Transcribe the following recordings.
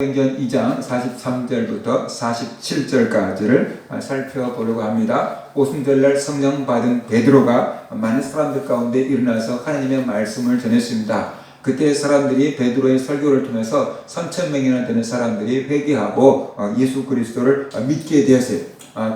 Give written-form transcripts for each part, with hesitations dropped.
사도행전 2장 43절부터 47절까지를 살펴보려고 합니다. 오순절날 성령 받은 베드로가 많은 사람들 가운데 일어나서 하나님의 말씀을 전했습니다. 그때 사람들이 베드로의 설교를 통해서 3,000명이나 되는 사람들이 회개하고 예수 그리스도를 믿게 되었어요.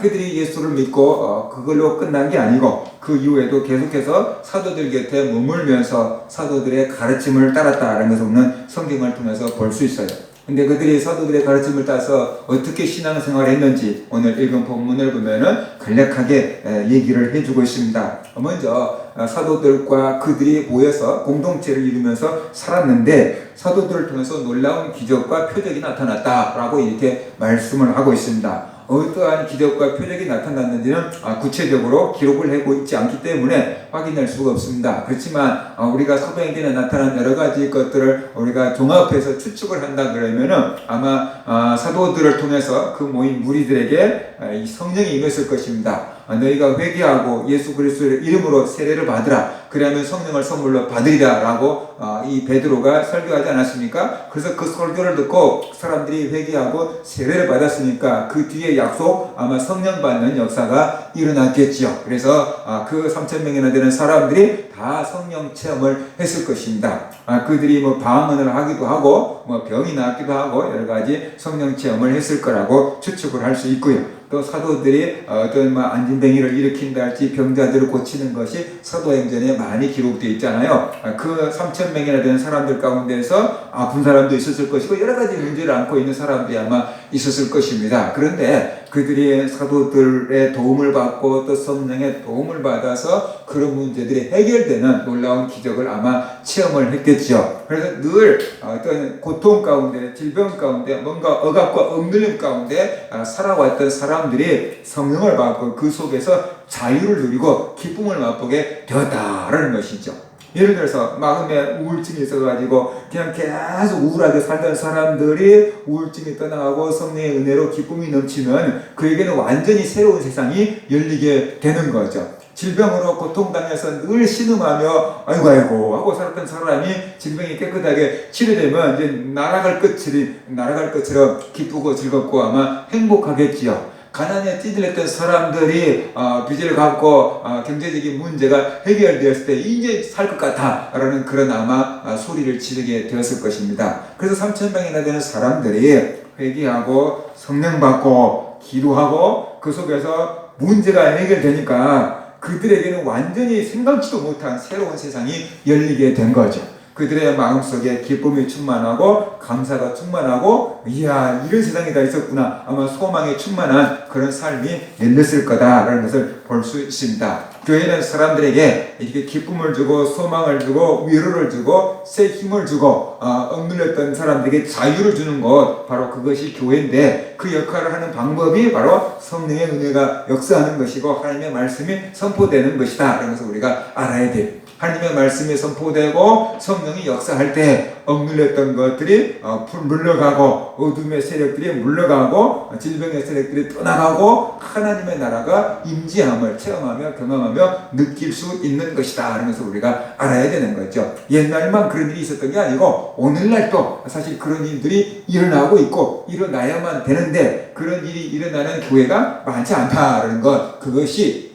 그들이 예수를 믿고 그걸로 끝난 게 아니고 그 이후에도 계속해서 사도들 곁에 머물면서 사도들의 가르침을 따랐다라는 것을 우리는 성경을 통해서 볼 수 있어요. 근데 그들이 사도들의 가르침을 따서 어떻게 신앙생활을 했는지 오늘 읽은 본문을 보면은 간략하게 얘기를 해주고 있습니다. 먼저 사도들과 그들이 모여서 공동체를 이루면서 살았는데 사도들을 통해서 놀라운 기적과 표적이 나타났다라고 이렇게 말씀을 하고 있습니다. 어떠한 기적과 표적이 나타났는지는 구체적으로 기록을 하고 있지 않기 때문에 확인할 수가 없습니다. 그렇지만 우리가 사도행전에 나타난 여러 가지 것들을 우리가 종합해서 추측을 한다 그러면은 아마 사도들을 통해서 그 모인 무리들에게 이 성령이 임했을 것입니다. 너희가 회개하고 예수 그리스도의 이름으로 세례를 받으라. 그러면 성령을 선물로 받으리라 라고 이 베드로가 설교하지 않았습니까? 그래서 그 설교를 듣고 사람들이 회개하고 세례를 받았으니까 그 뒤에 약속 아마 성령 받는 역사가 일어났겠지요. 그래서 그 3,000명이나 되는 사람들이 다 성령 체험을 했을 것입니다. 그들이 뭐 방언을 하기도 하고 뭐 병이 낫기도 하고 여러 가지 성령 체험을 했을 거라고 추측을 할 수 있고요. 또 사도들이 어떤 안진뱅이를 일으킨다 할지 병자들을 고치는 것이 사도행전에 많이 기록되어 있잖아요. 그 3,000명이나 되는 사람들 가운데서 아픈 사람도 있었을 것이고 여러 가지 문제를 안고 있는 사람들이 아마 있었을 것입니다. 그런데 그들이 사도들의 도움을 받고 또 성령의 도움을 받아서 그런 문제들이 해결되는 놀라운 기적을 아마 체험을 했겠죠. 그래서 늘 어떤 고통 가운데, 질병 가운데, 뭔가 억압과 억눌림 가운데 살아왔던 사람들이 성령을 받고 그 속에서 자유를 누리고 기쁨을 맛보게 되었다라는 것이죠. 예를 들어서 마음에 우울증이 있어가지고 그냥 계속 우울하게 살던 사람들이 우울증이 떠나가고 성령의 은혜로 기쁨이 넘치면 그에게는 완전히 새로운 세상이 열리게 되는 거죠. 질병으로 고통당해서 늘 신음하며 아이고 하고 살았던 사람이 질병이 깨끗하게 치료되면 이제 날아갈 것처럼 기쁘고 즐겁고 아마 행복하겠지요. 가난에 찌들렸던 사람들이 빚을 갚고 경제적인 문제가 해결되었을 때 이제 살 것 같아 라는 그런 아마 소리를 지르게 되었을 것입니다. 그래서 3,000명이나 되는 사람들이 회개하고 성령 받고 기도하고 그 속에서 문제가 해결되니까 그들에게는 완전히 생각지도 못한 새로운 세상이 열리게 된 거죠. 그들의 마음속에 기쁨이 충만하고 감사가 충만하고 이야 이런 세상이 다 있었구나 아마 소망이 충만한 그런 삶이 열렸을 거다라는 것을 볼 수 있습니다. 교회는 사람들에게 이렇게 기쁨을 주고 소망을 주고 위로를 주고 새 힘을 주고 억눌렸던 사람들에게 자유를 주는 것 바로 그것이 교회인데 그 역할을 하는 방법이 바로 성령의 은혜가 역사하는 것이고 하나님의 말씀이 선포되는 것이다 라는 것을 우리가 알아야 돼요. 하나님의 말씀이 선포되고 성령이 역사할 때 억눌렸던 것들이 물러가고 어둠의 세력들이 물러가고 질병의 세력들이 떠나가고 하나님의 나라가 임재함을 체험하며 경험하며 느낄 수 있는 것이다 하는 것을 우리가 알아야 되는 거죠. 옛날만 그런 일이 있었던 게 아니고 오늘날도 사실 그런 일들이 일어나고 있고 일어나야만 되는데 그런 일이 일어나는 교회가 많지 않다라는 것 그것이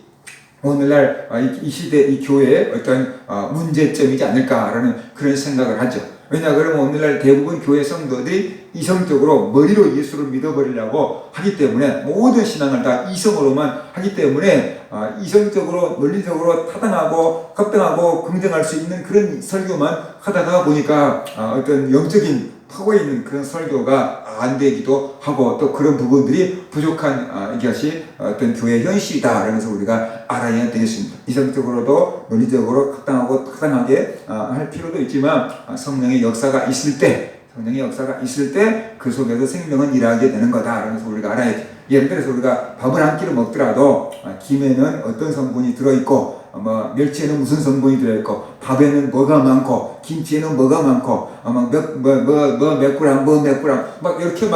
오늘날 이 시대 이 교회의 어떤 문제점이지 않을까라는 그런 생각을 하죠. 왜냐 그러면 오늘날 대부분 교회 성도들이 이성적으로 머리로 예수를 믿어버리려고 하기 때문에 모든 신앙을 다 이성으로만 하기 때문에 이성적으로 논리적으로 타당하고 합당하고 긍정할 수 있는 그런 설교만 하다가 보니까 어떤 영적인 파워 있는 그런 설교가 안 되기도 하고 또 그런 부분들이 부족한 이것이 어떤 교회 현실이다 라면서 우리가 알아야 되겠습니다. 이성적으로도 논리적으로 합당하고 타당하게 할 필요도 있지만 성령의 역사가 있을 때 그 속에서 생명은 일하게 되는 거다 라면서 우리가 알아야 돼. 예를 들어서 우리가 밥을 한 끼를 먹더라도 김에는 어떤 성분이 들어있고 멸치에는 무슨 성분이 들어있고 밥에는 뭐가 많고 김치에는 뭐가 많고 몇 그램 막 이렇게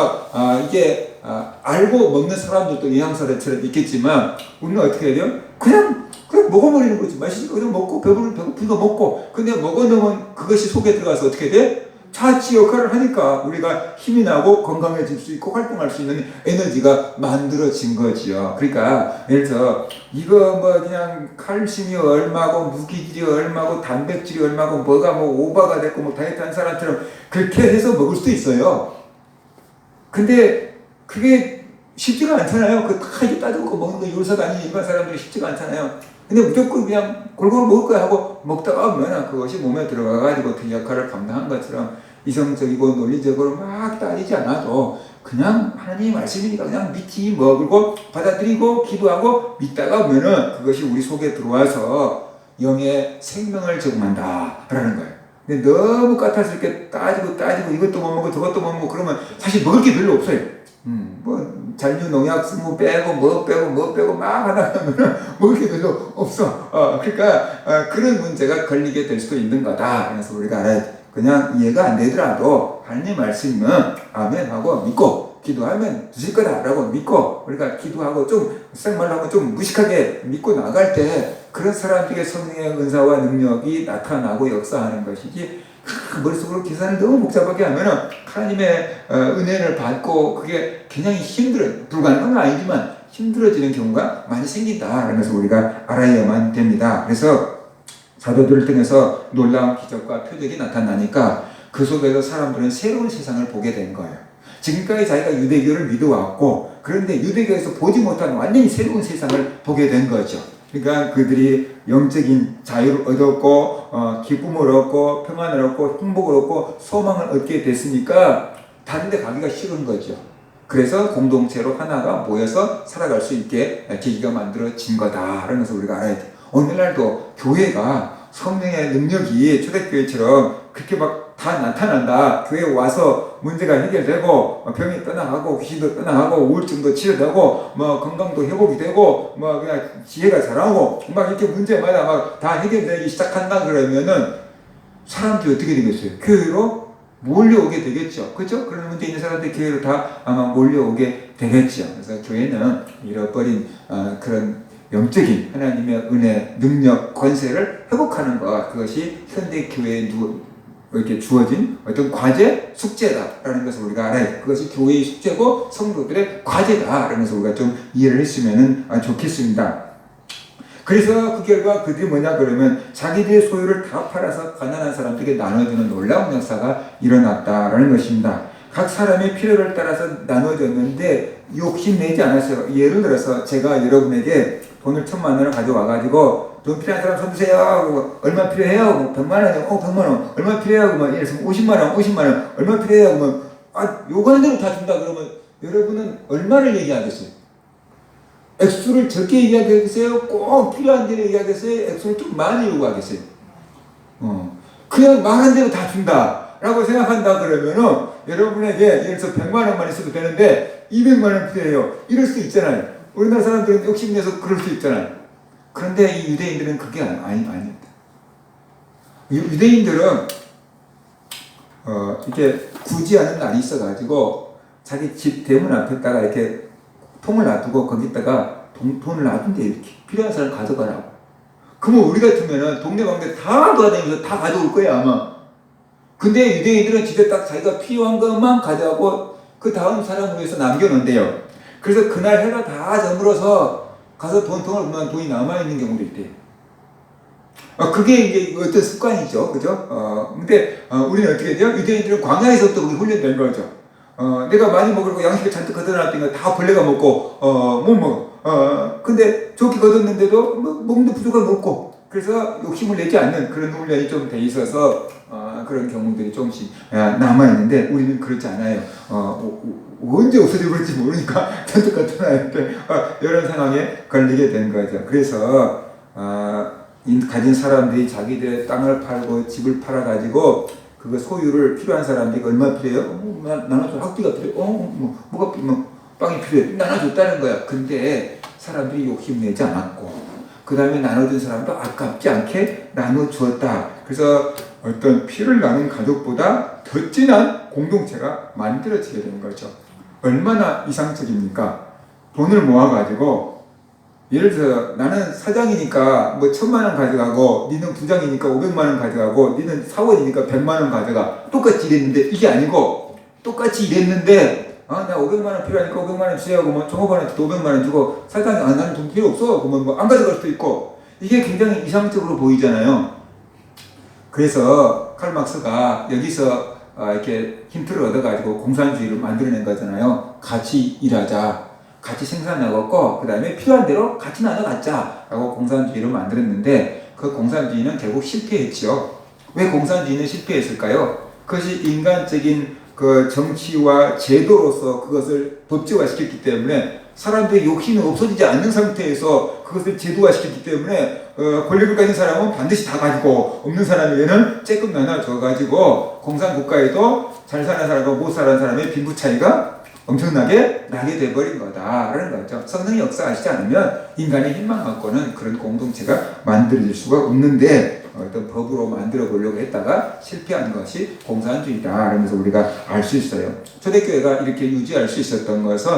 이게 알고 먹는 사람들도 영양사들처럼 있겠지만 우리는 어떻게 해야 돼요? 그냥 먹어버리는 거지. 맛있으니까 그냥 먹고 배고프니까 먹고 근데 먹어놓으면 그것이 속에 들어가서 어떻게 돼? 자치 역할을 하니까 우리가 힘이 나고 건강해질 수 있고 활동할 수 있는 에너지가 만들어진 거지요. 그러니까 예를 들어 이거 뭐 그냥 칼슘이 얼마고 무기질이 얼마고 단백질이 얼마고 뭐가 뭐 오버가 됐고 뭐 다이어트 한 사람처럼 그렇게 해서 먹을 수도 있어요. 근데 그게 쉽지가 않잖아요. 그 다 이렇게 따지고 먹는 거 요사가 아닌 일반 사람들이 쉽지가 않잖아요. 근데 무조건 그냥 골고루 먹을 거야 하고 먹다가 보면 그것이 몸에 들어가가지고 그 역할을 감당한 것처럼 이성적이고 논리적으로 막 따지지 않아도 그냥 하나님의 말씀이니까 그냥 믿지 먹고 받아들이고 기도하고 믿다가 보면은 그것이 우리 속에 들어와서 영의 생명을 제공한다라는 거예요. 근데 너무 까탈스럽게 따지고 이것도 못 먹고 저것도 못 먹고 그러면 사실 먹을 게 별로 없어요. 뭐 잔류 농약 쓰고 빼고 뭐 빼고 막 하다 보면 먹을 게 별로 없어. 그러니까 그런 문제가 걸리게 될 수도 있는 거다. 그래서 우리가 알아야 돼. 그냥 이해가 안 되더라도 하나님 말씀은 아멘 하고 믿고 기도하면 주실 거다라고 믿고 우리가 기도하고 좀 생말로 하면 좀 무식하게 믿고 나갈 때 그런 사람들에게 성령의 은사와 능력이 나타나고 역사하는 것이지 머릿속으로 계산을 너무 복잡하게 하면은 하나님의 은혜를 받고 그게 굉장히 불가능한 건 아니지만 힘들어지는 경우가 많이 생긴다라는 것을 우리가 알아야만 됩니다. 그래서 사도들을 통해서 놀라운 기적과 표적이 나타나니까 그 속에서 사람들은 새로운 세상을 보게 된 거예요. 지금까지 자기가 유대교를 믿어왔고 그런데 유대교에서 보지 못한 완전히 새로운 세상을 보게 된 거죠. 그러니까 그들이 영적인 자유를 얻었고 기쁨을 얻고 평안을 얻고 행복을 얻고 소망을 얻게 됐으니까 다른 데 가기가 싫은 거죠. 그래서 공동체로 하나가 모여서 살아갈 수 있게 계기가 만들어진 거다라는 것을 우리가 알아야 돼요. 오늘날도 교회가 성령의 능력이 초대교회처럼 그렇게 막 다 나타난다. 교회에 와서 문제가 해결되고 병이 떠나가고 귀신도 떠나가고 우울증도 치료되고 뭐 건강도 회복이 되고 뭐 그냥 지혜가 자라고 막 이렇게 문제마다 막 다 해결되기 시작한다 그러면은 사람들이 어떻게 되겠어요? 교회로 몰려오게 되겠죠. 그렇죠? 그런 문제 있는 사람들이 교회로 다 아마 몰려오게 되겠죠. 그래서 교회는 잃어버린 그런 영적인 하나님의 은혜, 능력, 권세를 회복하는 것, 그것이 현대 교회에 이렇게 주어진 어떤 과제, 숙제다라는 것을 우리가 알아야 돼. 그것이 교회의 숙제고 성도들의 과제다라는 것을 우리가 좀 이해를 했으면 좋겠습니다. 그래서 그 결과 그들이 뭐냐 그러면 자기들의 소유를 다 팔아서 가난한 사람들에게 나눠주는 놀라운 역사가 일어났다라는 것입니다. 각 사람의 필요를 따라서 나눠줬는데 욕심내지 않았어요. 예를 들어서 제가 여러분에게 돈을 1,000,000원을 가져와가지고 돈 필요한 사람 손 드세요 하고 얼마 필요해요? 뭐 100만원이요? 100만원. 얼마 필요해요? 뭐 예를 들어서 50만원. 얼마 필요해요? 뭐 요구하는 대로 다 준다 그러면 여러분은 얼마를 얘기하겠어요? 액수를 적게 얘기하겠어요? 꼭 필요한 대로 얘기하겠어요? 액수를 좀 많이 요구하겠어요? 그냥 말한 대로 다 준다 라고 생각한다 그러면은 여러분에게 예를 들어서 100만원만 있어도 되는데 200만원 필요해요. 이럴 수도 있잖아요. 우리나라 사람들은 욕심내서 그럴 수 있잖아요. 그런데 이 유대인들은 그게 아닙니다. 유대인들은 이렇게 굳이 하는 날이 있어가지고 자기 집 대문 앞에다가 이렇게 통을 놔두고 거기다가 돈을 놔둔대. 이렇게 필요한 사람 가져가라고. 그러면 우리 같으면은 동네방네 다 돌아다니면서 다 가져올 거야 아마. 근데 유대인들은 집에 딱 자기가 필요한 것만 가져가고 그 다음 사람을 위해서 남겨놓는데요. 그래서 그날 해가 다 저물어서 가서 돈통을 보면 돈이 남아있는 경우도 있대요. 그게 이제 어떤 습관이죠. 그죠? 근데 우리는 어떻게 돼요? 유대인들은 광야에서부터 우리 훈련된 거죠. 내가 많이 먹으려고 양식을 잔뜩 걷어놨더니 다 벌레가 먹고 못 먹어. 근데 좋게 걷었는데도 먹는 부족한 거 없고 그래서 욕심을 내지 않는 그런 훈련이 좀 돼 있어서 그런 경우들이 조금씩 남아있는데 우리는 그렇지 않아요. 언제 없어져 버릴지 모르니까 잔뜩 걷어놨는데 이런 상황에 걸리게 된 거죠. 그래서 가진 사람들이 자기들의 땅을 팔고 집을 팔아가지고 그거 소유를 필요한 사람들이 얼마 필요해요? 나눠줘. 학비가 필요해. 뭐가 빵이 필요해. 나눠줬다는 거야. 근데 사람들이 욕심내지 않았고 그 다음에 나눠준 사람도 아깝지 않게 나눠주었다. 그래서 어떤 피를 나눈 가족보다 더 진한 공동체가 만들어지게 된 거죠. 얼마나 이상적입니까? 돈을 모아가지고 예를 들어 나는 사장이니까 뭐 1,000만 원 가져가고 니는 부장이니까 500만 원 가져가고 니는 사원이니까 100만 원 가져가. 똑같이 일했는데 이게 아니고 똑같이 일했는데 나 500만 원 필요하니까 500만 원 주세요. 그러면 종업원한테 500만 원 주고 사장이 나는 돈 필요 없어. 그러면 뭐 안 가져갈 수도 있고 이게 굉장히 이상적으로 보이잖아요. 그래서 칼 막스가 여기서 이렇게 힌트를 얻어가지고 공산주의를 만들어낸 거잖아요. 같이 일하자. 같이 생산하고 그 다음에 필요한 대로 같이 나눠 갖자 라고 공산주의를 만들었는데 그 공산주의는 결국 실패했죠. 왜 공산주의는 실패했을까요? 그것이 인간적인 그 정치와 제도로서 그것을 법제화시켰기 때문에 사람들의 욕심이 없어지지 않는 상태에서 그것을 제도화시켰기 때문에 권력을 가진 사람은 반드시 다 가지고 없는 사람에게는 조금 나눠줘 가지고 공산국가에도 잘 사는 사람과 못 사는 사람의 빈부 차이가 엄청나게 나게 돼버린 거다라는 거죠. 성령이 역사하시지 않으면 인간의 힘만 갖고는 그런 공동체가 만들어질 수가 없는데 어떤 법으로 만들어 보려고 했다가 실패한 것이 공산주의다. 그러면서 우리가 알 수 있어요. 초대교회가 이렇게 유지할 수 있었던 것은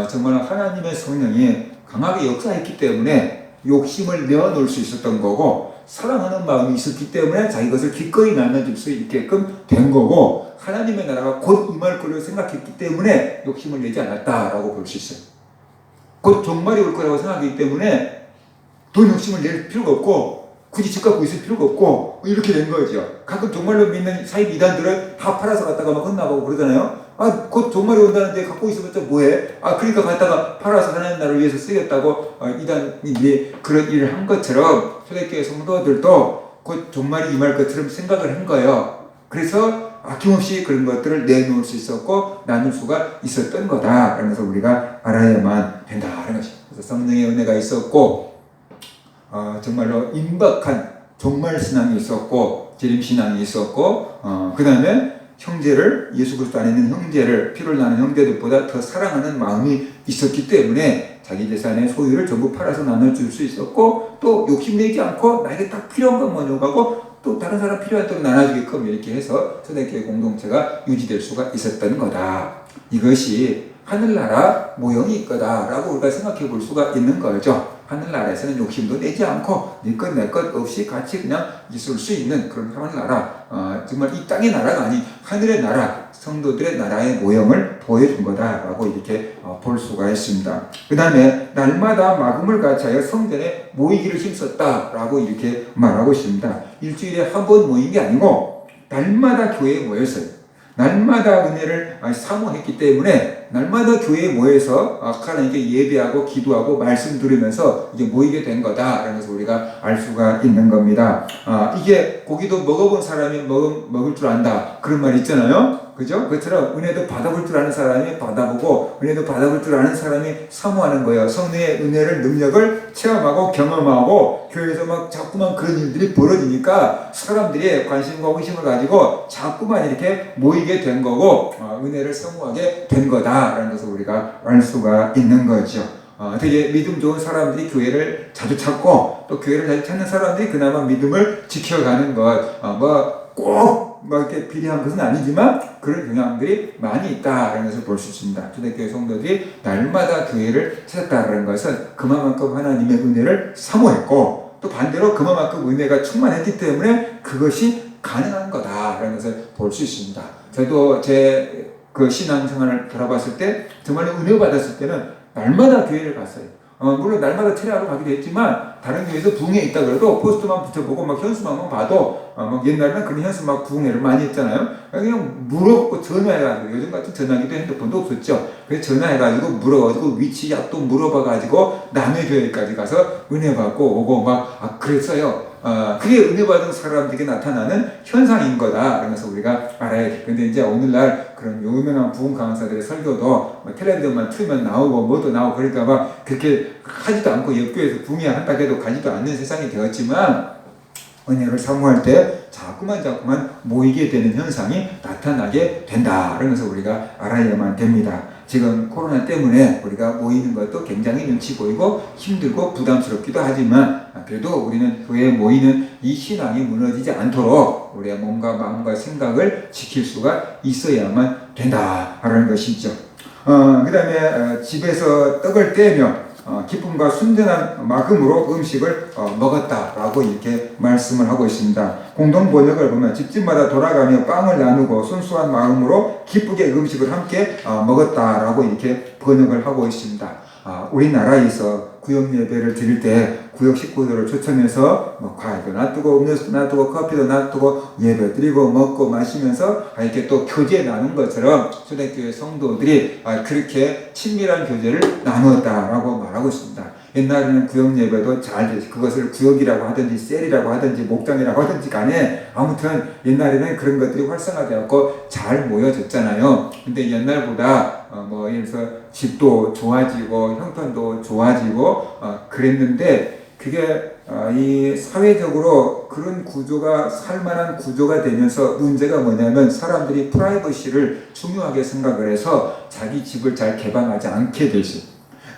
정말 하나님의 성령이 강하게 역사했기 때문에 욕심을 내어놓을 수 있었던 거고 사랑하는 마음이 있었기 때문에 자기 것을 기꺼이 나눠줄 수 있게끔 된 거고 하나님의 나라가 곧 임할 거를 생각했기 때문에 욕심을 내지 않았다라고 볼 수 있어요. 곧 종말이 올 거라고 생각하기 때문에 돈 욕심을 낼 필요가 없고 굳이 집 갖고 있을 필요가 없고 이렇게 된 거죠. 가끔 종말로 믿는 사입 이단들을 다 팔아서 갖다가 막 혼나고 그러잖아요. 곧 종말이 온다는데 갖고 있어봤자 뭐해? 그러니까 갖다가 팔아서 하나님 나라를 위해서 쓰겠다고 이단이 그런 일을 한 것처럼 초대교회 성도들도 곧 종말이 임할 것처럼 생각을 한 거예요. 그래서 아낌없이 그런 것들을 내놓을 수 있었고 나눌 수가 있었던 거다. 그러면서 우리가 알아야만 된다는 것입니다. 그래서 성령의 은혜가 있었고 정말로 임박한 종말 신앙이 있었고 재림 신앙이 있었고 그 다음에 형제를 예수 그리스도 안에 있는 형제를 피를 나는 형제들보다 더 사랑하는 마음이 있었기 때문에 자기 재산의 소유를 전부 팔아서 나눠줄 수 있었고 또 욕심내지 않고 나에게 딱 필요한 것만 요구하고 또 다른 사람 필요한 대로 나눠주게끔 이렇게 해서 초대교회 공동체가 유지될 수가 있었던 거다. 이것이 하늘나라 모형이 있거다라고 우리가 생각해 볼 수가 있는 거죠. 하늘나라에서는 욕심도 내지 않고 네 것 내 것 없이 같이 그냥 있을 수 있는 그런 하늘나라, 정말 이 땅의 나라가 아닌 하늘의 나라, 성도들의 나라의 모형을 보여준 거다라고 이렇게 볼 수가 있습니다. 그 다음에 날마다 마금을 같이하여 성전에 모이기를 힘썼다라고 이렇게 말하고 있습니다. 일주일에 한 번 모인 게 아니고 날마다 교회에 모였어요. 날마다 은혜를 사모했기 때문에 날마다 교회에 모여서 하나님께 예배하고 기도하고 말씀 들으면서 이제 모이게 된 거다라는 것을 우리가 알 수가 있는 겁니다. 이게 고기도 먹어본 사람이 먹을 줄 안다 그런 말 있잖아요. 그죠? 그처럼 은혜도 받아볼 줄 아는 사람이 받아보고 은혜도 받아볼 줄 아는 사람이 사모하는 거예요. 성령의 은혜를 능력을 체험하고 경험하고 교회에서 막 자꾸만 그런 일들이 벌어지니까 사람들이 관심과 호기심을 가지고 자꾸만 이렇게 모이게 된 거고 은혜를 사모하게 된 거다라는 것을 우리가 알 수가 있는 거죠. 되게 믿음 좋은 사람들이 교회를 자주 찾고 또 교회를 자주 찾는 사람들이 그나마 믿음을 지켜가는 것 꼭 이렇게 비례한 것은 아니지만 그런 경향들이 많이 있다라는 것을 볼 수 있습니다. 초대교회 성도들이 날마다 교회를 찾았다는 것은 그만큼 하나님의 은혜를 사모했고 또 반대로 그만큼 은혜가 충만했기 때문에 그것이 가능한 거다라는 것을 볼 수 있습니다. 저도 제 그 신앙생활을 돌아봤을 때 정말로 은혜 받았을 때는 날마다 교회를 갔어요. 물론 날마다 철회하러 가기도 했지만 다른 교회에서 부흥회 있다 그래도 포스터만 붙여보고 막 현수막만 봐도 막 옛날에는 그런 현수막 부흥회를 많이 했잖아요. 그냥 물어보고 전화해가지고 요즘 같은 전화기도 핸드폰도 없었죠. 그래서 전화해가지고 물어가지고 위치 약도 물어봐가지고 남의 교회까지 가서 은혜 받고 오고 막 그랬어요. 그게 은혜 받은 사람들에게 나타나는 현상인 거다. 그러면서 우리가 알아야 돼. 근데 이제 오늘날 그런 유명한 부흥 강사들의 설교도 텔레비전만 틀면 나오고 뭐도 나오고 그러니까 막 그렇게 하지도 않고 옆교회에서 부흥회 한다 해도 가지도 않는 세상이 되었지만 은혜를 사모할 때 자꾸만 모이게 되는 현상이 나타나게 된다. 그러면서 우리가 알아야만 됩니다. 지금 코로나 때문에 우리가 모이는 것도 굉장히 눈치 보이고 힘들고 부담스럽기도 하지만 그래도 우리는 교회에 모이는 이 신앙이 무너지지 않도록 우리의 몸과 마음과 생각을 지킬 수가 있어야만 된다라는 것이죠. 그 다음에 집에서 떡을 떼며 기쁨과 순전한 마음으로 음식을 먹었다라고 이렇게 말씀을 하고 있습니다. 공동 번역을 보면 집집마다 돌아가며 빵을 나누고 순수한 마음으로 기쁘게 음식을 함께 먹었다라고 이렇게 번역을 하고 있습니다. 우리나라에서 구역 예배를 드릴 때 구역 식구들을 초청해서 과일도 놔두고 음료수도 놔두고 커피도 놔두고 예배 드리고 먹고 마시면서 이렇게 또 교제 나눈 것처럼 초대교회 성도들이 그렇게 친밀한 교제를 나누었다라고 말하고 있습니다. 옛날에는 구역 예배도 그것을 구역이라고 하든지 셀이라고 하든지 목장이라고 하든지 간에 아무튼 옛날에는 그런 것들이 활성화되었고 잘 모여졌잖아요. 근데 옛날보다 예를 들어서 집도 좋아지고 형편도 좋아지고 그랬는데 그게 이 사회적으로 그런 구조가 살만한 구조가 되면서 문제가 뭐냐면 사람들이 프라이버시를 중요하게 생각을 해서 자기 집을 잘 개방하지 않게 되지.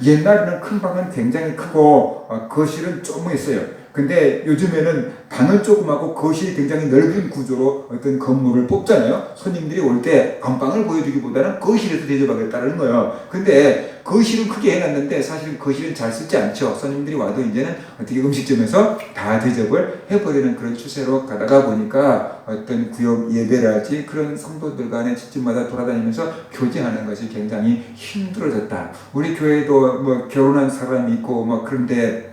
옛날에는 큰 방은 굉장히 크고 거실은 조그했어요. 근데 요즘에는 방은 조그마고 거실이 굉장히 넓은 구조로 어떤 건물을 뽑잖아요. 손님들이 올 때 안방을 보여주기보다는 거실에서 대접하겠다는 거예요. 근데 거실은 크게 해놨는데 사실은 거실은 잘 쓰지 않죠. 손님들이 와도 이제는 어떻게 음식점에서 다 대접을 해버리는 그런 추세로 가다가 보니까 어떤 구역 예배랄지 그런 성도들 간의 집집마다 돌아다니면서 교제하는 것이 굉장히 힘들어졌다. 우리 교회도 결혼한 사람이 있고 그런데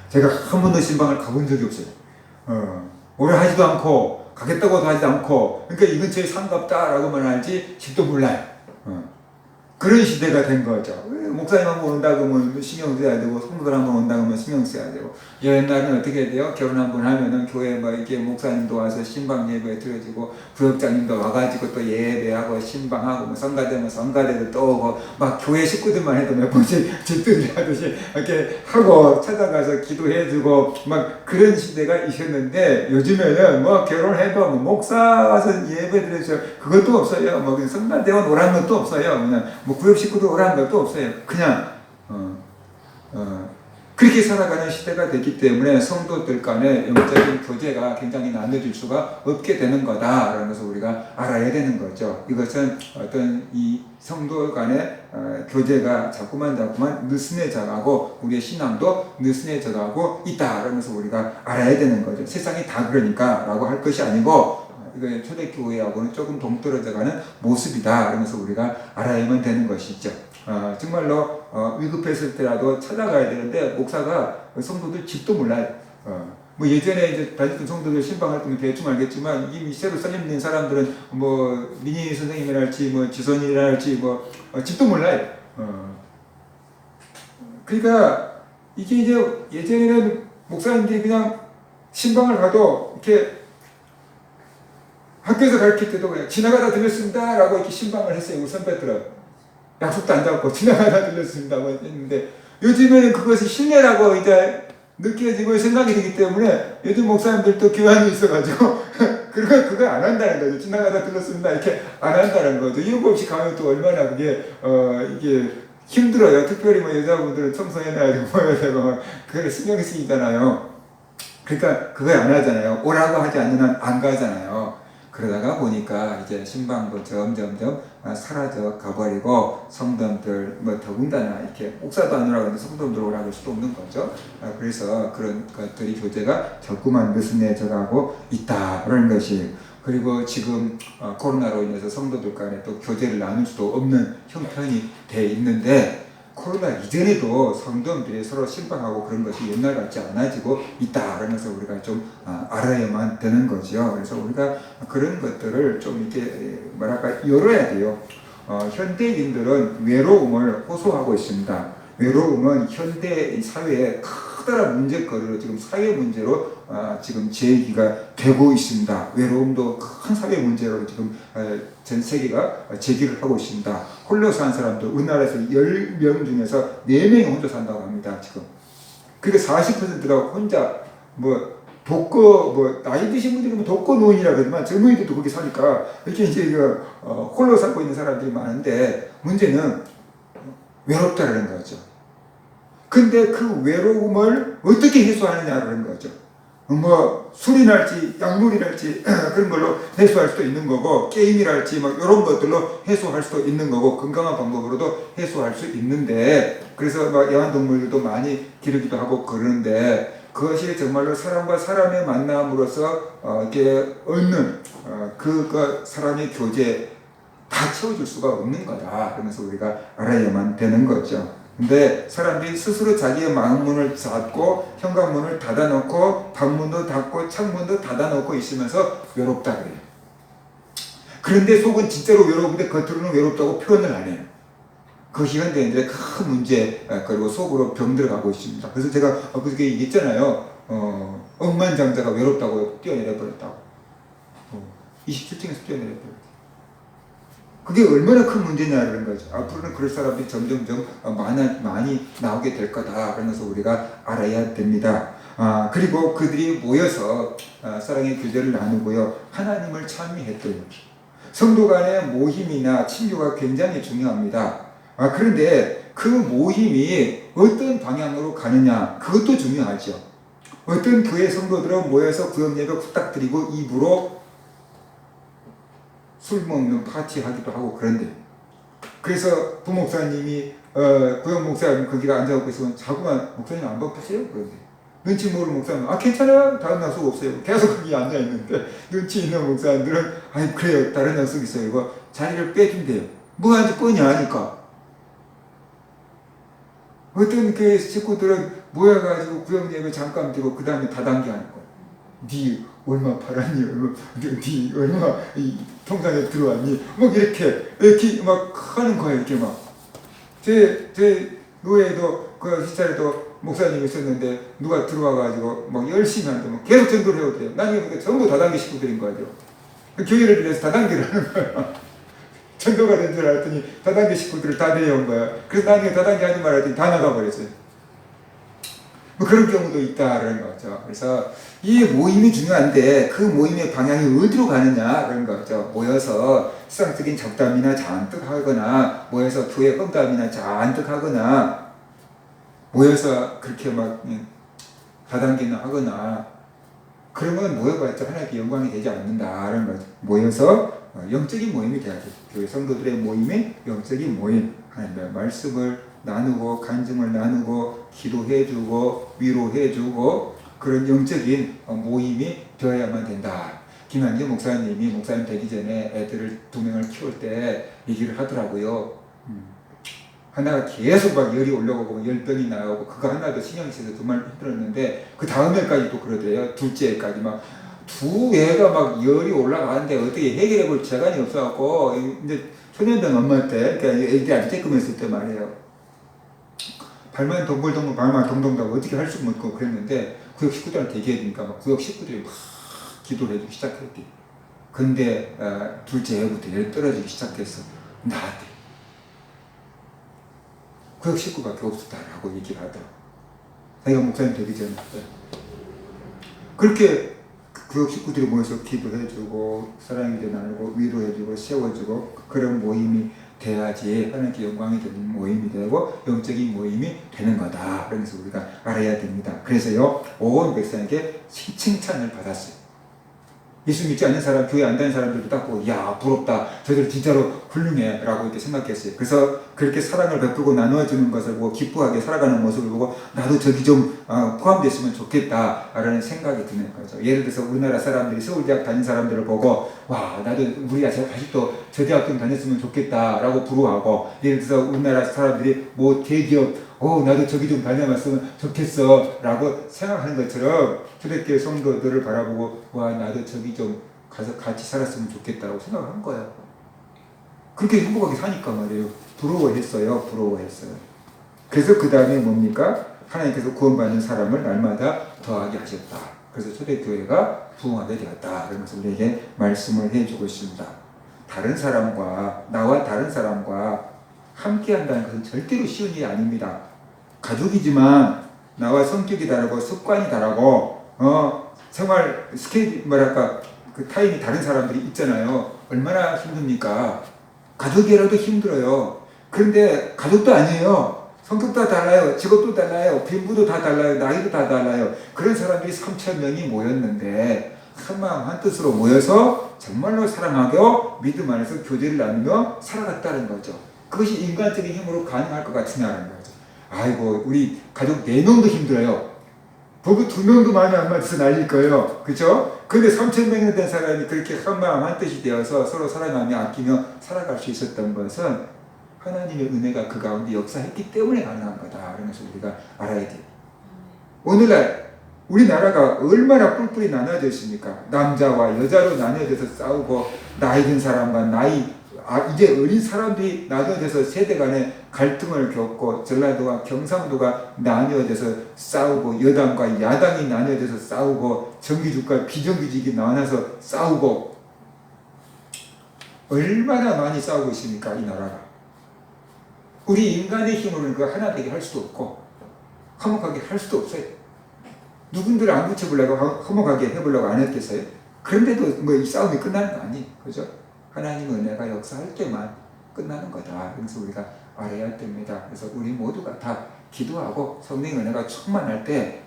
제가 한 번도 신방을 가본 적이 없어요. 오래 하지도 않고 가겠다고도 하지 않고 그러니까 이 근처에 상갑다라고만 알지 집도 몰라요. 그런 시대가 된 거죠. 목사님 한번 온다 그러면 신경 써야 되고 성도들 한번 온다 그러면 신경 써야 되고 옛날에는 어떻게 돼요? 결혼 한번 하면은 교회 이렇게 목사님도 와서 신방 예배 드려지고 부역장님도 와가지고 또 예배하고 신방하고 성가대면 성가대도 또 오고 교회 식구들만 해도 몇 번씩 집들이 하듯이 이렇게 하고 찾아가서 기도해주고 그런 시대가 있었는데 요즘에는 결혼해도 목사 와서 예배 드려줘 그것도 없어요. 성가대원 오라는 것도 없어요. 그냥 구역 식구도 오라는 것도 없어요. 그냥 그렇게 살아가는 시대가 됐기 때문에 성도들 간의 영적인 교제가 굉장히 나눠질 수가 없게 되는 거다라는 것을 우리가 알아야 되는 거죠. 이것은 어떤 이 성도 간의 교제가 자꾸만 느슨해져가고 우리의 신앙도 느슨해져가고 있다라는 것을 우리가 알아야 되는 거죠. 세상이 다 그러니까 라고 할 것이 아니고 이거 초대교회하고는 조금 동떨어져가는 모습이다. 그러면서 우리가 알아야만 되는 것이죠. 정말로 위급했을 때라도 찾아가야 되는데 목사가 성도들 집도 몰라요. 예전에 이제 다녔던 성도들 신방할 때는 대충 알겠지만 이미 새로 선임된 사람들은 민희 선생님이랄지 지선이랄지 집도 몰라요. 그러니까 이게 이제 예전에는 목사님들이 그냥 신방을 가도 이렇게 학교에서 가르칠 때도 그냥 지나가다 들렸습니다 라고 이렇게 신방을 했어요. 우리 선배들은 약속도 안 잡고 지나가다 들렸습니다 했는데 요즘에는 그것이 신뢰라고 이제 느껴지고 생각이 되기 때문에 요즘 목사님들도 교환이 있어가지고 그걸 안 한다는 거죠. 지나가다 들렸습니다 이렇게 안 한다는 거죠. 이유 없이 가면 또 얼마나 그게 이게 힘들어요. 특별히 여자분들은 청소해놔야 되고 해야 되고 그걸 신경 쓰이잖아요. 그러니까 그걸 안 하잖아요. 오라고 하지 않는 한 안 가잖아요. 그러다가 보니까 이제 신방도 점점점 사라져 가버리고 성도들 더군다나 이렇게 목사도 안 오라고 하는데 성도들 오라고 할 수도 없는 거죠. 그래서 그런 것들이 교제가 자꾸만 느슨해져 가고 있다라는 것이 그리고 지금 코로나로 인해서 성도들 간에 또 교제를 나눌 수도 없는 형편이 돼 있는데 코로나 이전에도 성도들이 서로 신방하고 그런 것이 옛날 같지 않아지고 있다라면서 우리가 좀 알아야만 되는 거죠. 그래서 우리가 그런 것들을 좀 이렇게 열어야 돼요. 현대인들은 외로움을 호소하고 있습니다. 외로움은 현대 사회의 커다란 문제거리로 지금 사회 문제로 지금 제기가 되고 있습니다. 외로움도 큰 사회 문제로 지금 전 세계가 제기를 하고 있습니다. 홀로 사는 사람들 우리나라에서 10명 중에서 4명이 혼자 산다고 합니다. 지금. 그러니까 40%가 혼자 독거 나이 드신 분들은 독거 노인이라 그러지만 젊은이들도 그렇게 사니까 이렇게 이제 홀로 살고 있는 사람들이 많은데 문제는 외롭다는 거죠. 근데 그 외로움을 어떻게 해소하느냐라는 거죠. 뭐 술이랄지 약물이랄지 그런 걸로 해소할 수도 있는 거고, 게임이랄지 뭐 이런 것들로 해소할 수도 있는 거고, 건강한 방법으로도 해소할 수 있는데, 그래서 막 애완동물들도 많이 기르기도 하고 그러는데, 그것이 정말로 사람과 사람의 만남으로서 이렇게 얻는 그 사람의 교제 다 채워줄 수가 없는 거다. 그러면서 우리가 알아야만 되는 거죠. 근데 사람들이 스스로 자기의 마음문을 닫고 현관문을 닫아놓고 방문도 닫고 창문도 닫아놓고 있으면서 외롭다 그래요. 그런데 속은 진짜로 외로운데 겉으로는 외롭다고 표현을 안 해요. 그것이 현대인들의 큰 문제, 그리고 속으로 병들어가고 있습니다. 그래서 제가 그렇게 얘기했잖아요. 억만장자가 외롭다고 뛰어내려 버렸다고. 27층에서 뛰어내려 버렸다고. 그게 얼마나 큰 문제냐는 거죠. 앞으로는 그럴 사람들이 점점점 많이 나오게 될 거다. 그러면서 우리가 알아야 됩니다. 그리고 그들이 모여서 사랑의 교제를 나누고요. 하나님을 찬미했더니 성도 간의 모임이나 친교가 굉장히 중요합니다. 그런데 그 모임이 어떤 방향으로 가느냐, 그것도 중요하죠. 어떤 교회 성도들은 모여서 구역 예배 후딱 드리고 입으로 술 먹는 파티 하기도 하고 그런데, 그래서 부목사님이 구역 목사님 거기가 앉아갖고 있으면 자꾸만 목사님 안 바쁘세요? 그런데 눈치 모르는 목사님 괜찮아요, 다른 약속 없어요. 계속 거기 앉아있는데 눈치 있는 목사님들은 아니 그래요, 다른 약속 있어요. 이거 자리를 빼준대요. 뭐 하는지 뻔히 아니까. 어떤 교회 식구들은 모여가지고 구역 예배 잠깐 드리고 그 다음에 다단계 하는 거예요. 네 얼마 팔았니? 네 얼마 이 통장에 들어왔니? 막 이렇게 막 하는 거예요. 이렇게 막. 제 노예도 그 시찰에도 목사님이 있었는데 누가 들어와가지고 막 열심히 하는데 막 계속 전도를 해도 돼요. 나중에 전부 다단계 식구들인 거죠. 교회를 빌려서 다단계를 하는 거야. 전도가 된 줄 알았더니 다단계 식구들을 다 내려온 거야. 그래서 나중에 다단계 하지 말았더니 다 나가버렸어요. 뭐 그런 경우도 있다라는 거죠. 그래서 이 모임이 중요한데 그 모임의 방향이 어디로 가느냐 그런 거죠. 모여서 세상적인 잡담이나 잔뜩 하거나, 모여서 교회 험담이나 잔뜩 하거나, 모여서 그렇게 막 다단계나 하거나 그러면 모여봤자 하나님께 영광이 되지 않는다라는 거죠. 모여서 영적인 모임이 돼야 돼요. 교회 성도들의 모임이 영적인 모임, 하나님의 말씀을 나누고 간증을 나누고 기도해주고 위로해주고 그런 영적인 모임이 되어야만 된다. 김한재 목사님이 목사님 되기 전에 애들을 2명을 키울 때 얘기를 하더라고요. 하나가 계속 막 열이 올라오고 열병이 나오고 그거 하나도 신경 쓰여서 정말 힘들었는데 그 다음 해까지도 그러대요. 둘째 해까지 막 두 애가 막 열이 올라가는데 어떻게 해결해 볼 재간이 없어갖고 이제 초년생 엄마 때, 그러니까 애들이 아주 쬐끔했을 때 말이에요. 발만 동글동글 발만 동동다고 어떻게 할 수가 없고 그랬는데 구역 식구들한테 얘기해 주니까 막 구역 식구들이 막 기도를 해주기 시작했대. 근데 둘째 애부터 열 떨어지기 시작했어. 나한테. 구역 식구밖에 없었다라고 얘기를 하더라고. 자기가 목사님 되기 전에. 그렇게 구역 식구들이 모여서 기도해주고 사랑의 기도 나누고 위로해주고 세워주고 그런 모임이 돼야지 하나님께 영광이 되는 모임이 되고 영적인 모임이 되는 거다. 그러면서 우리가 알아야 됩니다. 그래서요 온 백성에게 칭찬을 받았어요. 예수 믿지 않는 사람, 교회 안 다니는 사람들도 딱 보고 야 부럽다, 저들 진짜로 훌륭해 라고 이렇게 생각했어요. 그래서 그렇게 사랑을 베풀고 나누어주는 것을 보고 기뻐하게 살아가는 모습을 보고 나도 저기 좀 포함됐으면 좋겠다 라는 생각이 드는 거죠. 예를 들어서 우리나라 사람들이 서울대학 다닌 사람들을 보고 와 나도 우리가 아직도 저 대학 좀 다녔으면 좋겠다 라고 부러워하고, 예를 들어서 우리나라 사람들이 뭐 대기업 나도 저기 좀 다녀봤으면 좋겠어 라고 생각하는 것처럼 초대교회 성도들을 바라보고 와 나도 저기 좀 가서 같이 살았으면 좋겠다라고 생각한 거예요. 그렇게 행복하게 사니까 말이에요. 부러워했어요. 그래서 그 다음에 뭡니까? 하나님께서 구원받는 사람을 날마다 더하게 하셨다. 그래서 초대교회가 부흥하게 되었다. 그러면서 우리에게 말씀을 해주고 있습니다. 나와 다른 사람과 함께 한다는 것은 절대로 쉬운 일이 아닙니다. 가족이지만 나와 성격이 다르고 습관이 다르고 생활 스케일 그 타임이 다른 사람들이 있잖아요. 얼마나 힘듭니까? 가족이라도 힘들어요. 그런데 가족도 아니에요. 성격도 다 달라요. 직업도 달라요. 빈부도 다 달라요. 나이도 다 달라요. 그런 사람들이 3,000명이 모였는데 한마음 한뜻으로 모여서 정말로 사랑하고 믿음 안에서 교제를 나누며 살아갔다는 거죠. 그것이 인간적인 힘으로 가능할 것 같으냐는 거죠. 아이고 우리 가족 4명도 힘들어요. 부부 2명도 마음이 안 맞아서 난릴 거예요. 그죠? 근데 3,000명이 된 사람이 그렇게 한마음 한뜻이 되어서 서로 사랑하며 아끼며 살아갈 수 있었던 것은 하나님의 은혜가 그 가운데 역사했기 때문에 가능한 거다. 그러면서 우리가 알아야 돼요. 오늘날 우리나라가 얼마나 뿔뿔이 나눠져 있습니까? 남자와 여자로 나눠져서 싸우고 나이 든 사람과 이제 어린 사람들이 나눠져서 세대 간의 갈등을 겪고 전라도와 경상도가 나뉘어져서 싸우고 여당과 야당이 나뉘어져서 싸우고 정규직과 비정규직이 나눠서 싸우고 얼마나 많이 싸우고 있습니까? 이 나라가. 우리 인간의 힘으로는 그거 하나 되게 할 수도 없고 화목하게 할 수도 없어요. 누군들 안 붙여보려고 화목하게 해보려고 안 했겠어요? 그런데도 뭐 이 싸움이 끝나는 거 아니에요. 그죠? 하나님의 은혜가 역사할 때만 끝나는 거다. 그래서 우리가 알아야 됩니다. 그래서 우리 모두가 다 기도하고 성령의 은혜가 충만할 때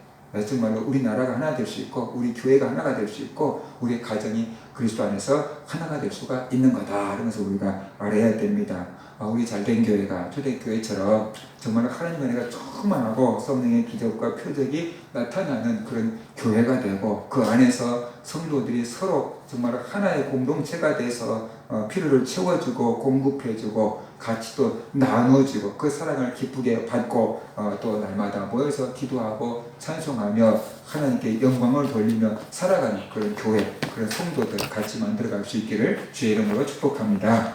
정말로 우리나라가 하나 될 수 있고 우리 교회가 하나가 될 수 있고 우리 가정이 그리스도 안에서 하나가 될 수가 있는 거다. 그러면서 우리가 알아야 됩니다. 우리 잘된 교회가 초대교회처럼 정말 하나님의 은혜가 충만하고 성령의 기적과 표적이 나타나는 그런 교회가 되고 그 안에서 성도들이 서로 정말 하나의 공동체가 돼서 필요를 채워주고 공급해주고 같이 또 나눠주고 그 사랑을 기쁘게 받고 또 날마다 모여서 기도하고 찬송하며 하나님께 영광을 돌리며 살아가는 그런 교회, 그런 성도들 같이 만들어갈 수 있기를 주의 이름으로 축복합니다.